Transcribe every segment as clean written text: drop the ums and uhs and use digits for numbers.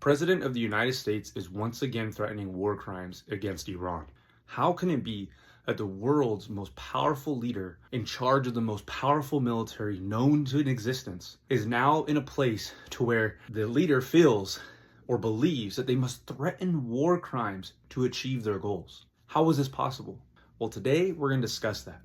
President of the United States is once again threatening war crimes against Iran. How can it be that the world's most powerful leader in charge of the most powerful military known to existence is now in a place to where the leader feels or believes that they must threaten war crimes to achieve their goals? How is this possible? Well, today we're going to discuss that.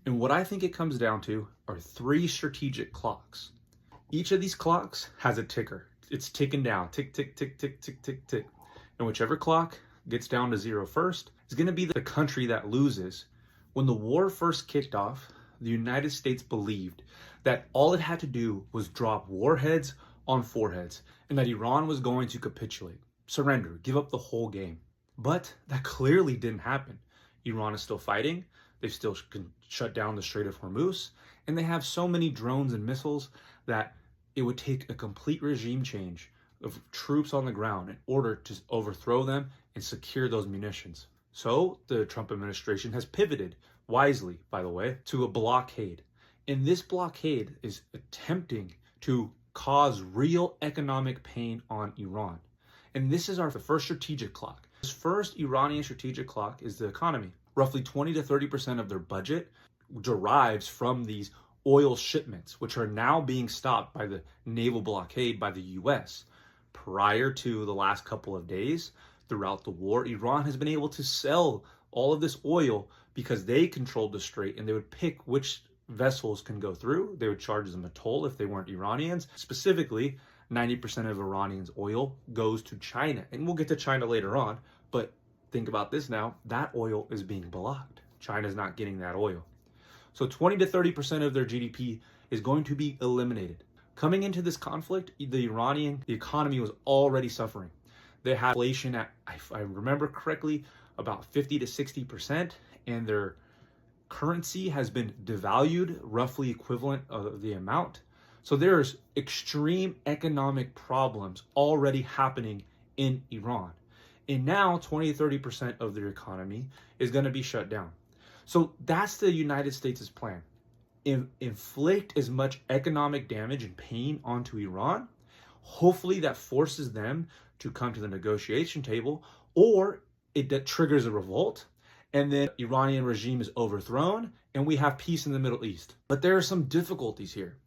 And what I think it comes down to are three strategic clocks. Each of these clocks has a ticker. It's ticking down, tick, tick, tick, tick, tick, tick, tick. And whichever clock gets down to zero first is going to be the country that loses. When the war first kicked off, the United States believed that all it had to do was drop warheads on foreheads and that Iran was going to capitulate, surrender, give up the whole game. But that clearly didn't happen. Iran is still fighting. They still can shut down the Strait of Hormuz, and they have so many drones and missiles that it would take a complete regime change of troops on the ground in order to overthrow them and secure those munitions. So the Trump administration has pivoted, wisely, by the way, to a blockade. And this blockade is attempting to cause real economic pain on Iran. And this is the first strategic clock. This first Iranian strategic clock is the economy. Roughly 20 to 30% of their budget derives from these oil shipments, which are now being stopped by the naval blockade by the US. Prior to the last couple of days, throughout the war, Iran has been able to sell all of this oil because they controlled the strait, and they would pick which vessels can go through. They would charge them a toll if they weren't Iranians. Specifically, 90% of Iranians' oil goes to China, and we'll get to China later on, but think about this now, that oil is being blocked. China's not getting that oil. So 20 to 30% of their GDP is going to be eliminated. Coming into this conflict, the economy was already suffering. They had inflation at, if I remember correctly, about 50 to 60%, and their currency has been devalued, roughly equivalent of the amount. So there's extreme economic problems already happening in Iran. And now 20 to 30% of their economy is going to be shut down. So that's the United States' plan. Inflict as much economic damage and pain onto Iran. Hopefully that forces them to come to the negotiation table, or that triggers a revolt, and then the Iranian regime is overthrown and we have peace in the Middle East. But there are some difficulties here.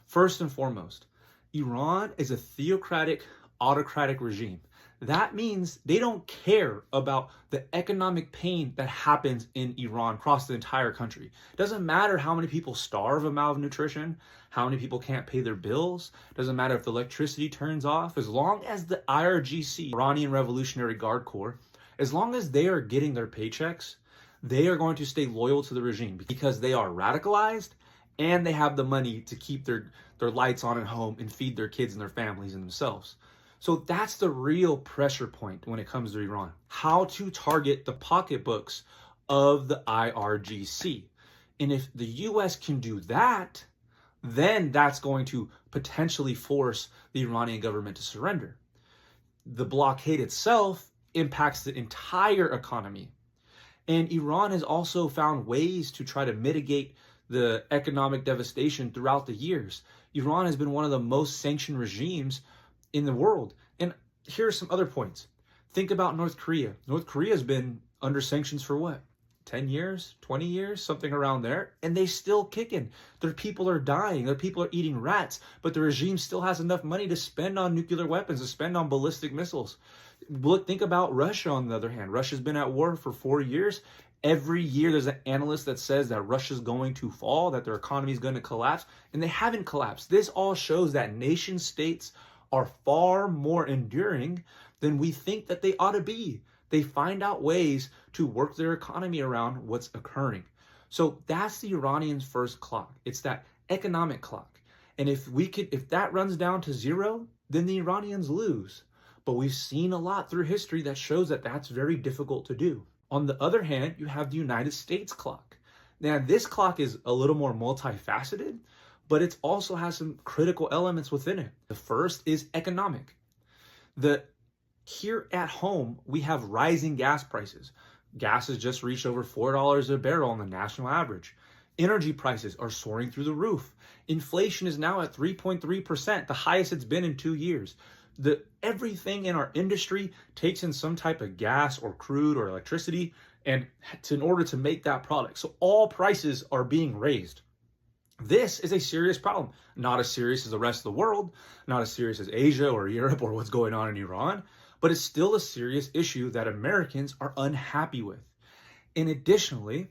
First and foremost, Iran is a theocratic, autocratic regime. That means they don't care about the economic pain that happens in Iran across the entire country. It doesn't matter how many people starve of malnutrition, how many people can't pay their bills. It doesn't matter if the electricity turns off. As long as the IRGC, Iranian Revolutionary Guard Corps, as long as they are getting their paychecks, they are going to stay loyal to the regime because they are radicalized and they have the money to keep their lights on at home and feed their kids and their families and themselves. So that's the real pressure point when it comes to Iran. How to target the pocketbooks of the IRGC. And if the US can do that, then that's going to potentially force the Iranian government to surrender. The blockade itself impacts the entire economy. And Iran has also found ways to try to mitigate the economic devastation throughout the years. Iran has been one of the most sanctioned regimes in the world. And here are some other points. Think about North Korea. North Korea has been under sanctions for what? 10 years, 20 years, something around there, and they still kicking. Their people are dying. Their people are eating rats, but the regime still has enough money to spend on nuclear weapons, to spend on ballistic missiles. Think about Russia, on the other hand. Russia's been at war for 4 years. Every year there's an analyst that says that Russia's going to fall, that their economy is going to collapse, and they haven't collapsed. This all shows that nation states are far more enduring than we think that they ought to be. They find out ways to work their economy around what's occurring. So that's the Iranians' first clock. It's that economic clock. And if that runs down to zero, then the Iranians lose. But we've seen a lot through history that shows that that's very difficult to do. On the other hand, you have the United States clock. Now, this clock is a little more multifaceted, but it also has some critical elements within it. The first is economic. Here at home, we have rising gas prices. Gas has just reached over $4 a barrel on the national average. Energy prices are soaring through the roof. Inflation is now at 3.3%, the highest it's been in 2 years. Everything in our industry takes in some type of gas or crude or electricity and in order to make that product. So all prices are being raised. This is a serious problem. Not as serious as the rest of the world, not as serious as Asia or Europe or what's going on in Iran, but it's still a serious issue that Americans are unhappy with. And additionally,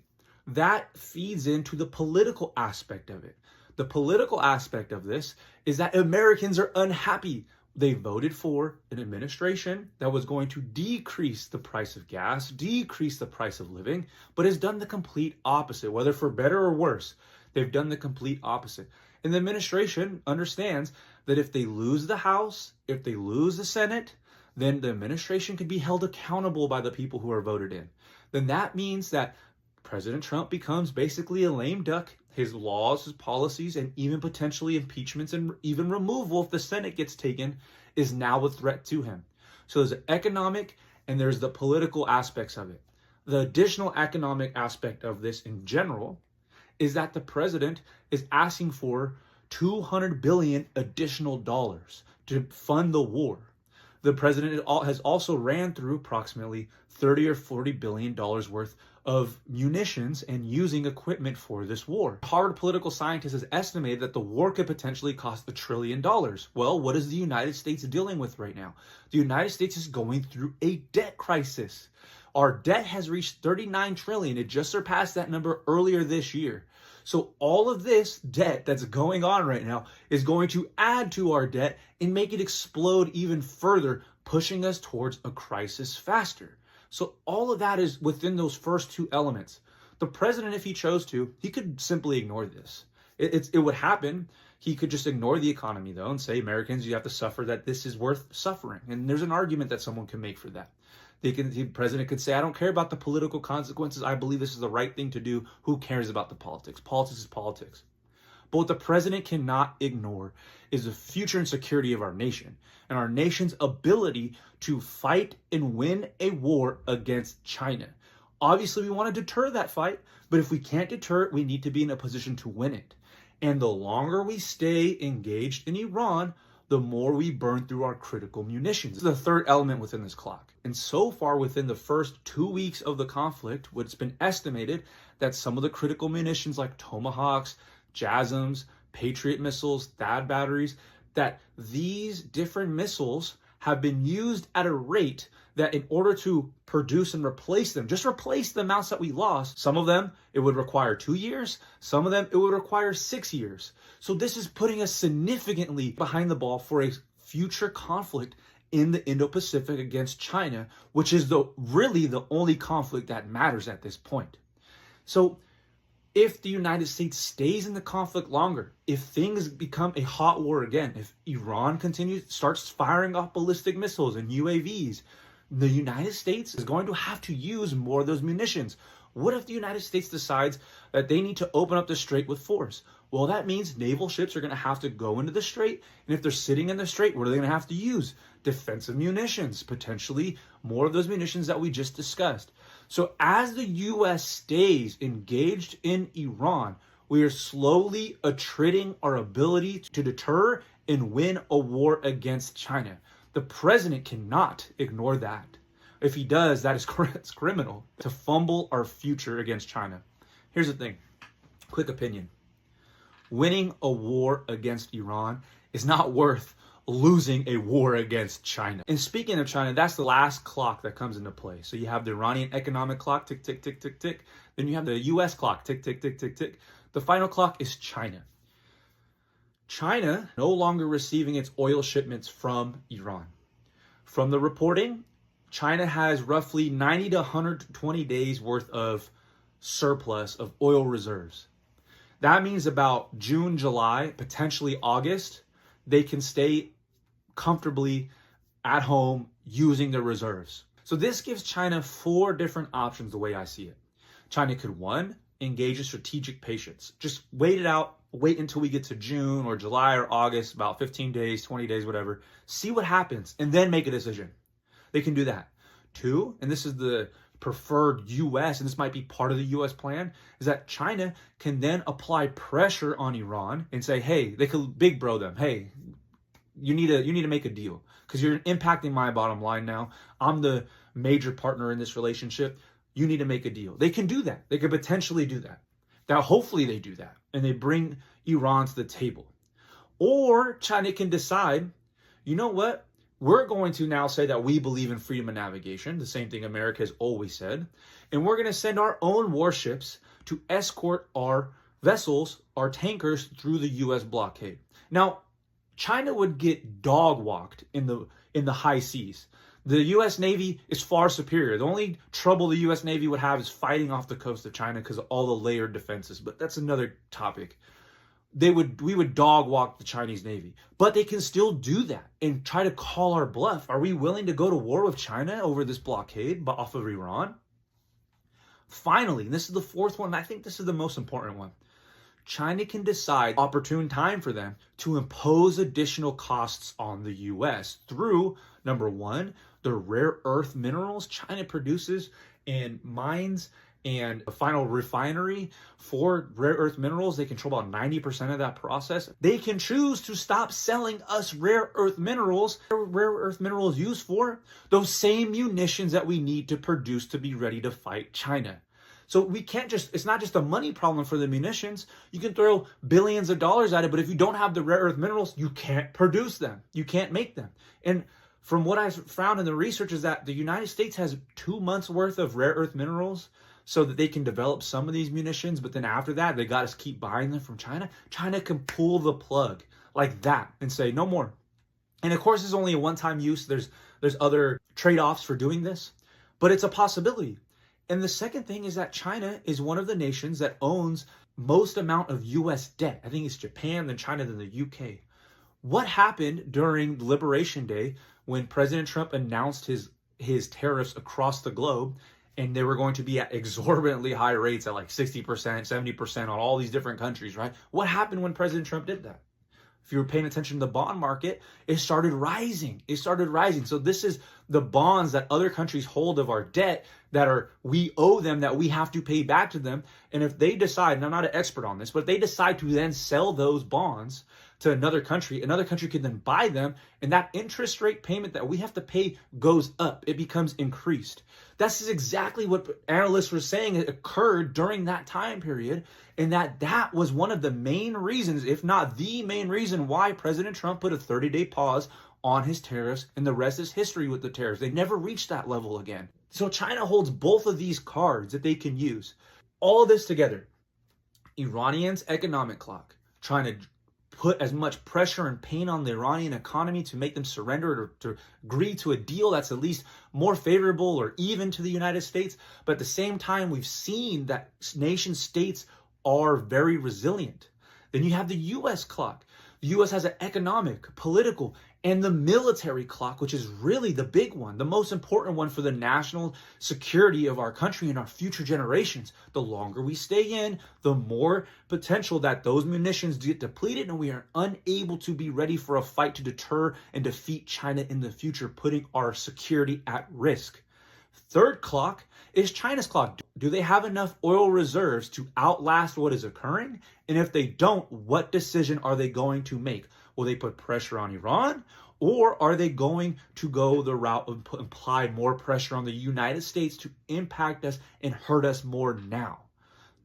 that feeds into the political aspect of it. The political aspect of this is that Americans are unhappy. They voted for an administration that was going to decrease the price of gas, decrease the price of living, but has done the complete opposite, whether for better or worse. They've done the complete opposite. And the administration understands that if they lose the House, if they lose the Senate, then the administration can be held accountable by the people who are voted in. Then that means that President Trump becomes basically a lame duck. His laws, his policies, and even potentially impeachments and even removal if the Senate gets taken is now a threat to him. So there's an economic and there's the political aspects of it. The additional economic aspect of this in general is that the president is asking for $200 billion additional dollars to fund the war. The president has also ran through approximately $30 or $40 billion worth of munitions and using equipment for this war. Harvard political scientist has estimated that the war could potentially cost $1 trillion. Well, what is the United States dealing with right now? The United States is going through a debt crisis. Our debt has reached $39 trillion. It just surpassed that number earlier this year. So all of this debt that's going on right now is going to add to our debt and make it explode even further, pushing us towards a crisis faster. So all of that is within those first two elements. The president, if he chose to, he could simply ignore this. It would happen. He could just ignore the economy, though, and say, Americans, you have to suffer, that this is worth suffering. And there's an argument that someone can make for that. The president could say, I don't care about the political consequences. I believe this is the right thing to do. Who cares about the politics? Politics is politics. But what the president cannot ignore is the future and security of our nation and our nation's ability to fight and win a war against China. Obviously, we want to deter that fight, but if we can't deter it, we need to be in a position to win it. And the longer we stay engaged in Iran, the more we burn through our critical munitions. This is the third element within this clock. And so far within the first 2 weeks of the conflict, it's been estimated that some of the critical munitions like Tomahawks, JASSMs, Patriot missiles, THAAD batteries, that these different missiles have been used at a rate that in order to produce and replace them, just replace the amounts that we lost, some of them it would require 2 years, some of them it would require 6 years. So this is putting us significantly behind the ball for a future conflict in the Indo-Pacific against China, which is really the only conflict that matters at this point. So if the United States stays in the conflict longer, if things become a hot war again, if Iran starts firing off ballistic missiles and UAVs, the United States is going to have to use more of those munitions. What if the United States decides that they need to open up the strait with force? Well, that means naval ships are going to have to go into the strait. And if they're sitting in the strait, what are they going to have to use? Defensive munitions, potentially more of those munitions that we just discussed. So as the U.S. stays engaged in Iran, we are slowly attriting our ability to deter and win a war against China. The president cannot ignore that. If he does, that is it's criminal to fumble our future against China. Here's the thing, quick opinion. Winning a war against Iran is not worth losing a war against China. And speaking of China, that's the last clock that comes into play. So you have the Iranian economic clock, tick, tick, tick, tick, tick. Then you have the US clock, tick, tick, tick, tick, tick. The final clock is China. China no longer receiving its oil shipments from Iran. From the reporting, China has roughly 90 to 120 days worth of surplus of oil reserves. That means about June, July, potentially August, they can stay comfortably at home using their reserves. So this gives China 4 different options the way I see it. China could, 1, engage in strategic patience. Just wait it out, wait until we get to June or July or August, about 15 days, 20 days, whatever. See what happens and then make a decision. They can do that. 2, and this is the preferred U.S., and this might be part of the U.S. plan, is that China can then apply pressure on Iran and say, hey, they could big bro them. Hey, you need to make a deal because you're impacting my bottom line now. I'm the major partner in this relationship. You need to make a deal. They can do that. They could potentially do that. Now, hopefully they do that and they bring Iran to the table. Or China can decide, you know what? We're going to now say that we believe in freedom of navigation, the same thing America has always said, and we're going to send our own warships to escort our vessels, our tankers, through the U.S. blockade. Now, China would get dog walked in the high seas. The U.S. Navy is far superior. The only trouble the U.S. Navy would have is fighting off the coast of China because of all the layered defenses, but that's another topic. We would dog walk the Chinese Navy, but they can still do that and try to call our bluff. Are we willing to go to war with China over this blockade off of Iran? Finally, and this is the fourth one, and I think this is the most important one. China can decide opportune time for them to impose additional costs on the U.S. through, number one, the rare earth minerals China produces in mines and a final refinery for rare earth minerals. They control about 90% of that process. They can choose to stop selling us rare earth minerals. Rare earth minerals used for those same munitions that we need to produce to be ready to fight China. So we can't it's not just a money problem for the munitions. You can throw billions of dollars at it, but if you don't have the rare earth minerals, you can't produce them. You can't make them. And from what I've found in the research is that the United States has 2 months worth of rare earth minerals so that they can develop some of these munitions, but then after that, they got to keep buying them from China. China can pull the plug like that and say, no more. And of course, it's only a one-time use. There's other trade-offs for doing this, but it's a possibility. And the second thing is that China is one of the nations that owns most amount of U.S. debt. I think it's Japan, then China, then the U.K. What happened during Liberation Day when President Trump announced his tariffs across the globe? And they were going to be at exorbitantly high rates at like 60%, 70% on all these different countries, right? What happened when President Trump did that? If you were paying attention to the bond market, it started rising. So this is the bonds that other countries hold of our debt we owe them, that we have to pay back to them. And if they decide, and I'm not an expert on this, but if they decide to then sell those bonds to another country can then buy them, and that interest rate payment that we have to pay goes up. It becomes increased. This is exactly what analysts were saying occurred during that time period, and that was one of the main reasons, if not the main reason, why President Trump put a 30-day pause on his tariffs, and the rest is history with the tariffs. They never reached that level again. So China holds both of these cards that they can use. All this together, Iranians' economic clock, trying to put as much pressure and pain on the Iranian economy to make them surrender or to agree to a deal that's at least more favorable or even to the United States. But at the same time, we've seen that nation states are very resilient. Then you have the U.S. clock. The U.S. has an economic, political, and the military clock, which is really the big one, the most important one for the national security of our country and our future generations. The longer we stay in, the more potential that those munitions get depleted and we are unable to be ready for a fight to deter and defeat China in the future, putting our security at risk. Third clock is China's clock. Do they have enough oil reserves to outlast what is occurring? And if they don't, what decision are they going to make? Will they put pressure on Iran? Or are they going to go the route of apply more pressure on the United States to impact us and hurt us more now?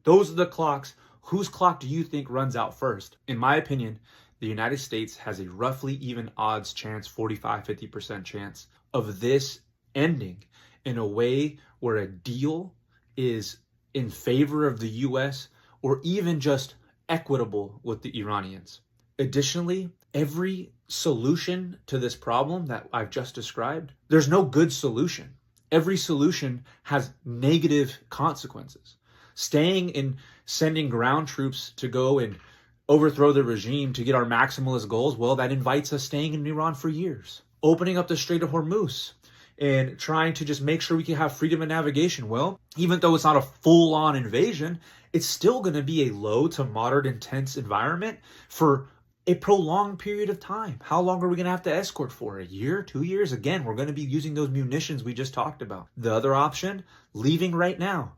Those are the clocks. Whose clock do you think runs out first? In my opinion, the United States has a roughly even odds chance, 45-50% chance of this ending in a way where a deal is in favor of the U.S. or even just equitable with the Iranians. Additionally, every solution to this problem that I've just described, there's no good solution. Every solution has negative consequences. Staying and sending ground troops to go and overthrow the regime to get our maximalist goals, well, that invites us staying in Iran for years. Opening up the Strait of Hormuz and trying to just make sure we can have freedom of navigation. Well, even though it's not a full-on invasion, it's still going to be a low to moderate intense environment for a prolonged period of time. How long are we going to have to escort for? A year, 2 years? Again, we're going to be using those munitions we just talked about. The other option, leaving right now.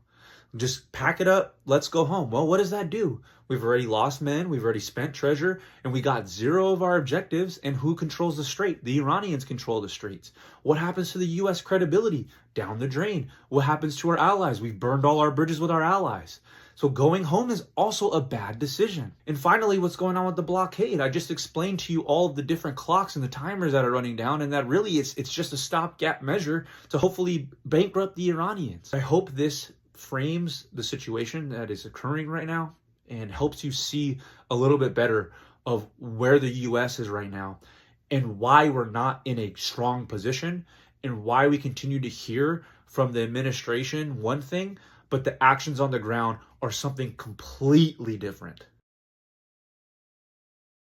Just pack it up, let's go home. Well, what does that do? We've already lost men, we've already spent treasure, and we got zero of our objectives. And who controls the strait? The Iranians control the straits. What happens to the US credibility? Down the drain. What happens to our allies? We've burned all our bridges with our allies. So going home is also a bad decision. And finally, what's going on with the blockade? I just explained to you all of the different clocks and the timers that are running down, and that really it's just a stopgap measure to hopefully bankrupt the Iranians. I hope this frames the situation that is occurring right now and helps you see a little bit better of where the US is right now and why we're not in a strong position and why we continue to hear from the administration one thing, but the actions on the ground are something completely different.